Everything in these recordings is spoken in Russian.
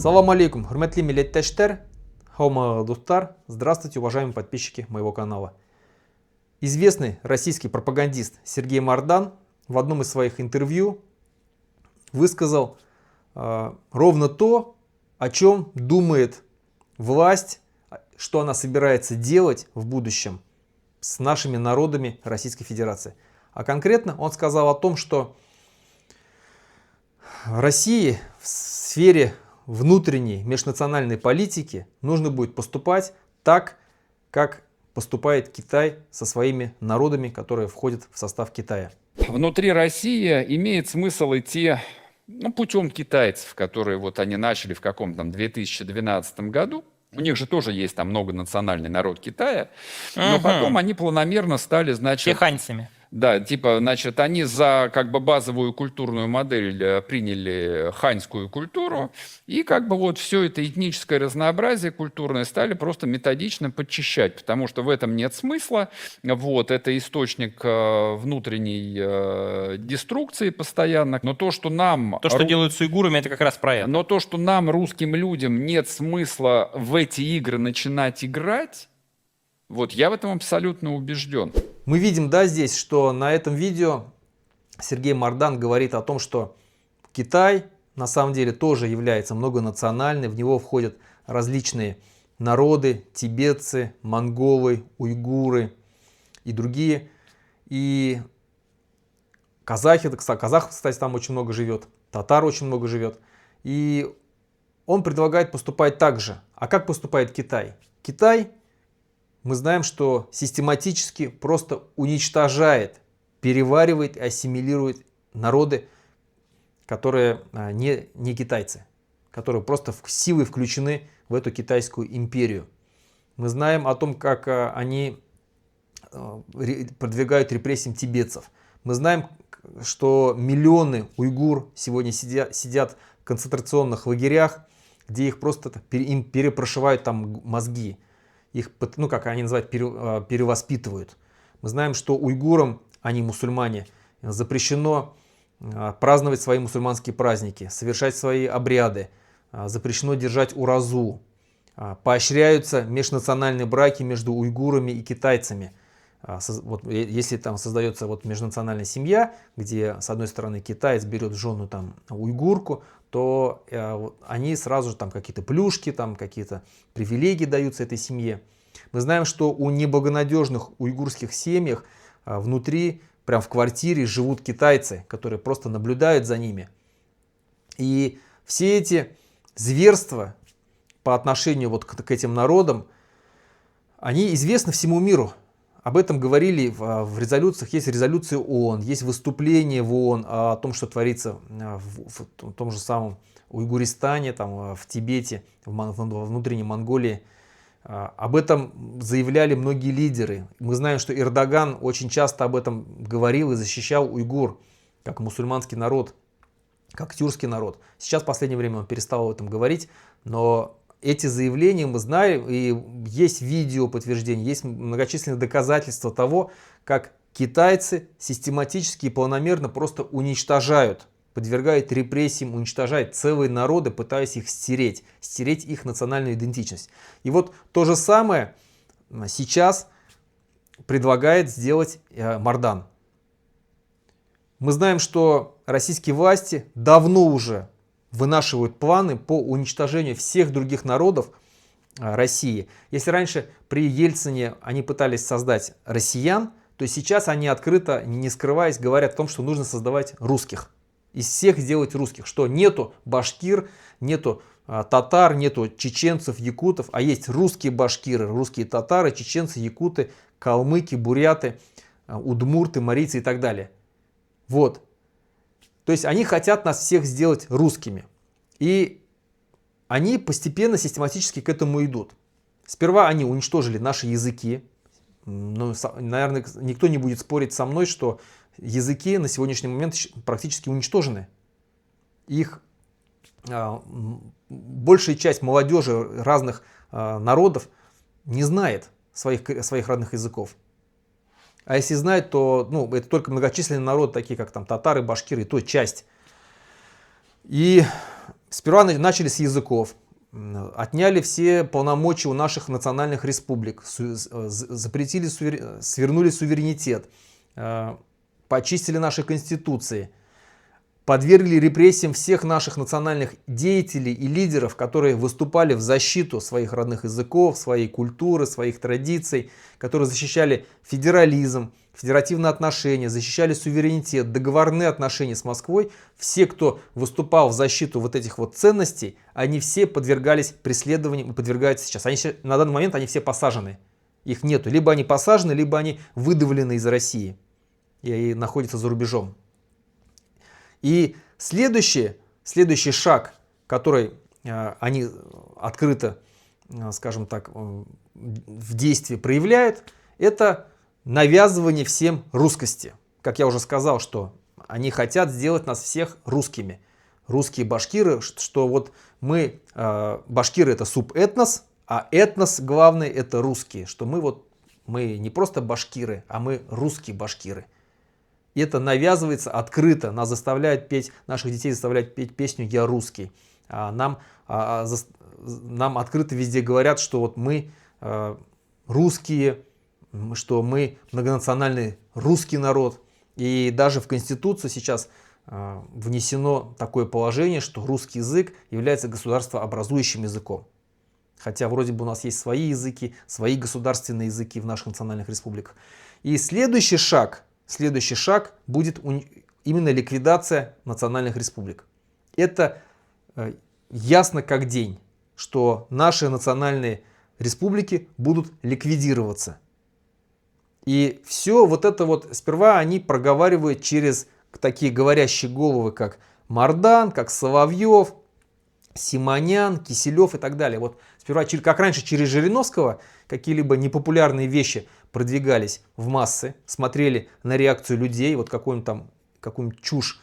Салам алейкум, хурматли милләттәштәр, хаумагы дуслар, здравствуйте, уважаемые подписчики моего канала. Известный российский пропагандист Сергей Мардан в одном из своих интервью высказал ровно то, о чем думает власть, что она собирается делать в будущем с нашими народами Российской Федерации. А конкретно он сказал о том, что России в сфере внутренней межнациональной политики нужно будет поступать так, как поступает Китай со своими народами, которые входят в состав Китая. Внутри России имеет смысл идти путем китайцев, которые они начали в каком-то 2012 году. У них же тоже есть там многонациональный народ Китая, но потом они планомерно стали, Тиханьцами. Да, они за базовую культурную модель приняли ханьскую культуру, и все это этническое разнообразие культурное стали просто методично подчищать, потому что в этом нет смысла. Это источник внутренней деструкции постоянно. Но то, что делают с уйгурами, это как раз про это. Но то, что нам, русским людям, нет смысла в эти игры начинать играть, я в этом абсолютно убежден. Мы видим, здесь, что на этом видео Сергей Мардан говорит о том, что Китай на самом деле тоже является многонациональный, в него входят различные народы, тибетцы, монголы, уйгуры и другие. И казахов, кстати, там очень много живет, татар очень много живет. И он предлагает поступать так же. А как поступает Китай? Китай, мы знаем, что систематически просто уничтожает, переваривает, ассимилирует народы, которые не китайцы, которые просто силой включены в эту китайскую империю. Мы знаем о том, как они продвигают репрессиям тибетцев. Мы знаем, что миллионы уйгур сегодня сидят в концентрационных лагерях, где их просто им перепрошивают там мозги. Их, как они называют, перевоспитывают. Мы знаем, что уйгурам, они мусульмане, запрещено праздновать свои мусульманские праздники, совершать свои обряды, запрещено держать уразу, поощряются межнациональные браки между уйгурами и китайцами. Если там создается межнациональная семья, где с одной стороны китаец берет в жену уйгурку, то они сразу же какие-то плюшки, какие-то привилегии даются этой семье. Мы знаем, что у неблагонадежных уйгурских семьях внутри, прям в квартире, живут китайцы, которые просто наблюдают за ними. И все эти зверства по отношению к этим народам, они известны всему миру. Об этом говорили в резолюциях, есть резолюции ООН, есть выступления в ООН о том, что творится в том же самом Уйгуристане, в Тибете, во внутренней Монголии. Об этом заявляли многие лидеры. Мы знаем, что Эрдоган очень часто об этом говорил и защищал уйгур, как мусульманский народ, как тюркский народ. Сейчас в последнее время он перестал об этом говорить, но эти заявления мы знаем, и есть видео подтверждения, есть многочисленные доказательства того, как китайцы систематически и планомерно просто уничтожают, подвергают репрессиям, уничтожают целые народы, пытаясь их стереть их национальную идентичность. И то же самое сейчас предлагает сделать Мардан. Мы знаем, что российские власти давно уже вынашивают планы по уничтожению всех других народов России. Если раньше при Ельцине они пытались создать россиян, то сейчас они открыто, не скрываясь, говорят о том, что нужно создавать русских. Из всех сделать русских. Что нету башкир, нету татар, нету чеченцев, якутов, а есть русские башкиры, русские татары, чеченцы, якуты, калмыки, буряты, удмурты, марийцы и так далее. То есть они хотят нас всех сделать русскими. И они постепенно, систематически к этому идут. Сперва они уничтожили наши языки. Наверное, никто не будет спорить со мной, что языки на сегодняшний момент практически уничтожены. Их большая часть молодежи разных народов не знает своих родных языков. А если знает, то это только многочисленные народы, такие как татары, башкиры, и то часть. И Сперва начали с языков, отняли все полномочия у наших национальных республик, запретили, свернули суверенитет, почистили наши конституции, подвергли репрессиям всех наших национальных деятелей и лидеров, которые выступали в защиту своих родных языков, своей культуры, своих традиций, которые защищали федерализм, федеративные отношения, защищали суверенитет, договорные отношения с Москвой. Все, кто выступал в защиту вот этих вот ценностей, они все подвергались преследованиям и подвергаются сейчас. На данный момент они все посажены. Их нету. Либо они посажены, либо они выдавлены из России и находятся за рубежом. И следующий шаг, который они открыто, скажем так, в действии проявляют, это навязывание всем русскости. Как я уже сказал, что они хотят сделать нас всех русскими. Русские башкиры, что вот мы, башкиры это субэтнос, а этнос главный это русские. Что мы не просто башкиры, а мы русские башкиры. И это навязывается открыто, нас заставляют петь, наших детей заставляют петь песню «Я русский». Нам открыто везде говорят, что вот мы русские, что мы многонациональный русский народ. И даже в Конституцию сейчас внесено такое положение, что русский язык является государствообразующим языком. Хотя вроде бы у нас есть свои языки, свои государственные языки в наших национальных республиках. И следующий шаг будет именно ликвидация национальных республик. Это ясно как день, что наши национальные республики будут ликвидироваться. И все вот это вот сперва они проговаривают через такие говорящие головы, как Мардан, как Соловьев, Симонян, Киселев и так далее. Вот сперва, как раньше, через Жириновского какие-либо непопулярные вещи продвигались в массы, смотрели на реакцию людей, вот какую-нибудь чушь,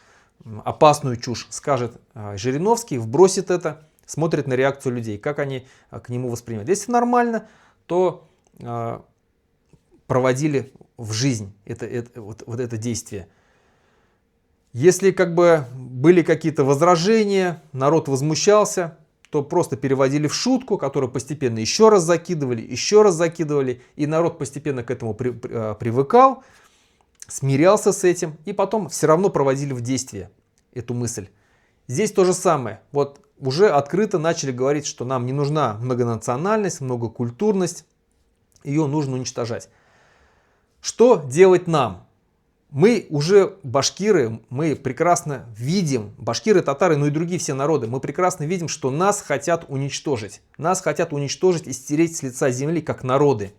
опасную чушь скажет Жириновский, вбросит это, смотрит на реакцию людей, как они к нему воспринимают. Если нормально, то проводили в жизнь вот это действие. Если были какие-то возражения, народ возмущался, то просто переводили в шутку, которую постепенно еще раз закидывали, и народ постепенно к этому привыкал, смирялся с этим, и потом все равно проводили в действие эту мысль. Здесь то же самое. Вот уже открыто начали говорить, что нам не нужна многонациональность, многокультурность, ее нужно уничтожать. Что делать нам? Мы уже башкиры, мы прекрасно видим, башкиры, татары, ну и другие все народы, мы прекрасно видим, что нас хотят уничтожить. Нас хотят уничтожить и стереть с лица земли как народы.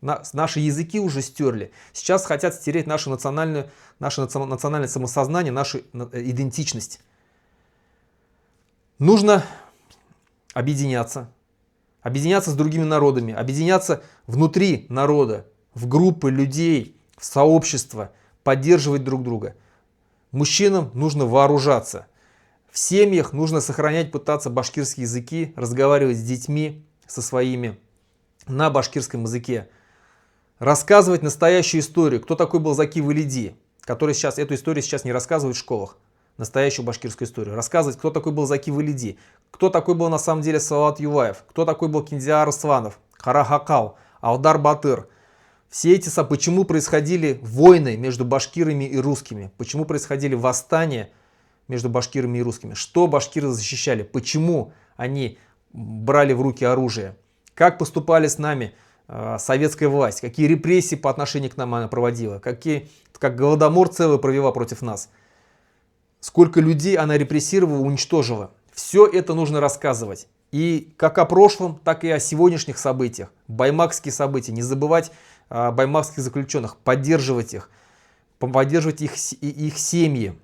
Наши языки уже стерли. Сейчас хотят стереть наше национальное самосознание, нашу идентичность. Нужно объединяться. Объединяться с другими народами, объединяться внутри народа, в группы людей, в сообщества, поддерживать друг друга. Мужчинам нужно вооружаться. В семьях нужно сохранять, пытаться башкирские языки, разговаривать с детьми, со своими на башкирском языке. Рассказывать настоящую историю. Кто такой был Заки Валиди, который эту историю сейчас не рассказывают в школах. Настоящую башкирскую историю. Рассказывать, кто такой был Заки Валиди, кто такой был на самом деле Салават Юлаев, кто такой был Киндиар Исванов, Кара Хакал, Алдар Батыр. Все эти, почему происходили войны между башкирами и русскими, почему происходили восстания между башкирами и русскими, что башкиры защищали, почему они брали в руки оружие, как поступали с нами советская власть, какие репрессии по отношению к нам она проводила, как голодомор целый провела против нас, сколько людей она репрессировала, уничтожила. Все это нужно рассказывать. И как о прошлом, так и о сегодняшних событиях. Баймакские события, не забывать о баймакских заключенных, поддерживать их семьи.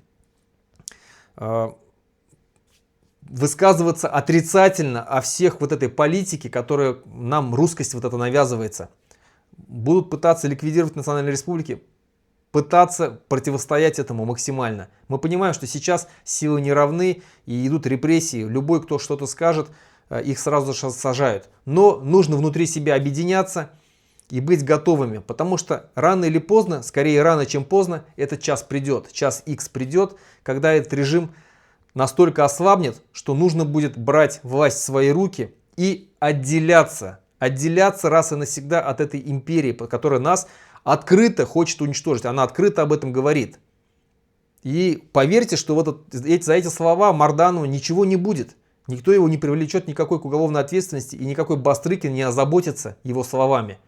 Высказываться отрицательно о всех вот этой политике, которая нам, русскость вот это навязывается. Будут пытаться ликвидировать национальные республики, пытаться противостоять этому максимально. Мы понимаем, что сейчас силы не равны и идут репрессии. Любой, кто что-то скажет, их сразу же сажают. Но нужно внутри себя объединяться и быть готовыми, потому что рано или поздно, скорее рано, чем поздно, этот час придет, час X придет, когда этот режим настолько ослабнет, что нужно будет брать власть в свои руки и отделяться. Отделяться раз и навсегда от этой империи, которая нас открыто хочет уничтожить. Она открыто об этом говорит. И поверьте, что вот за эти слова Марданову ничего не будет. Никто его не привлечет никакой к уголовной ответственности, и никакой Бастрыкин не озаботится его словами.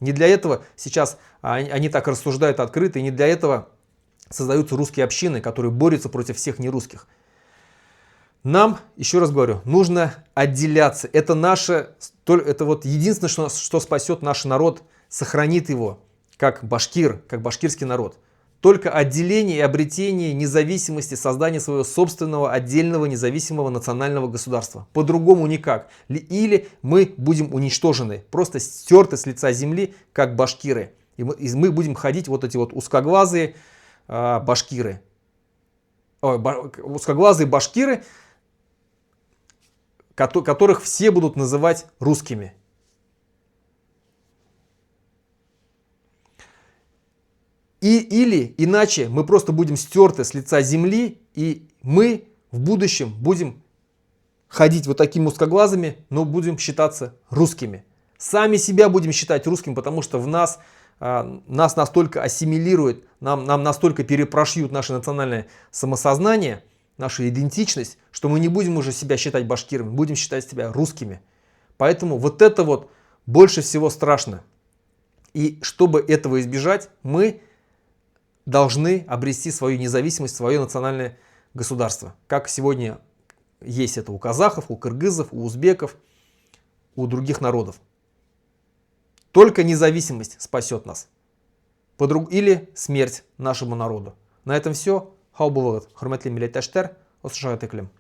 Не для этого сейчас они так рассуждают открыто, и не для этого создаются русские общины, которые борются против всех нерусских. Нам, еще раз говорю, нужно отделяться. Это вот единственное, что спасет наш народ, сохранит его, как башкирский народ. Только отделение и обретение независимости, создание своего собственного отдельного независимого национального государства. По-другому никак. Или мы будем уничтожены, просто стерты с лица земли, как башкиры. И мы будем ходить вот эти вот узкоглазые башкиры. Узкоглазые башкиры, которых все будут называть русскими. Или иначе мы просто будем стерты с лица земли, и мы в будущем будем ходить вот такими узкоглазыми, но будем считаться русскими. Сами себя будем считать русским, потому что нас настолько ассимилирует, нам настолько перепрошьют наше национальное самосознание, наша идентичность, что мы не будем уже себя считать башкирами, будем считать себя русскими. Поэтому вот это вот больше всего страшно. И чтобы этого избежать, мы должны обрести свою независимость, свое национальное государство. Как сегодня есть это у казахов, у кыргызов, у узбеков, у других народов. Только независимость спасет нас. Или смерть нашему народу. На этом все. Хау булыгыз, хурматлы милләттәшләр, осы шагат иклем.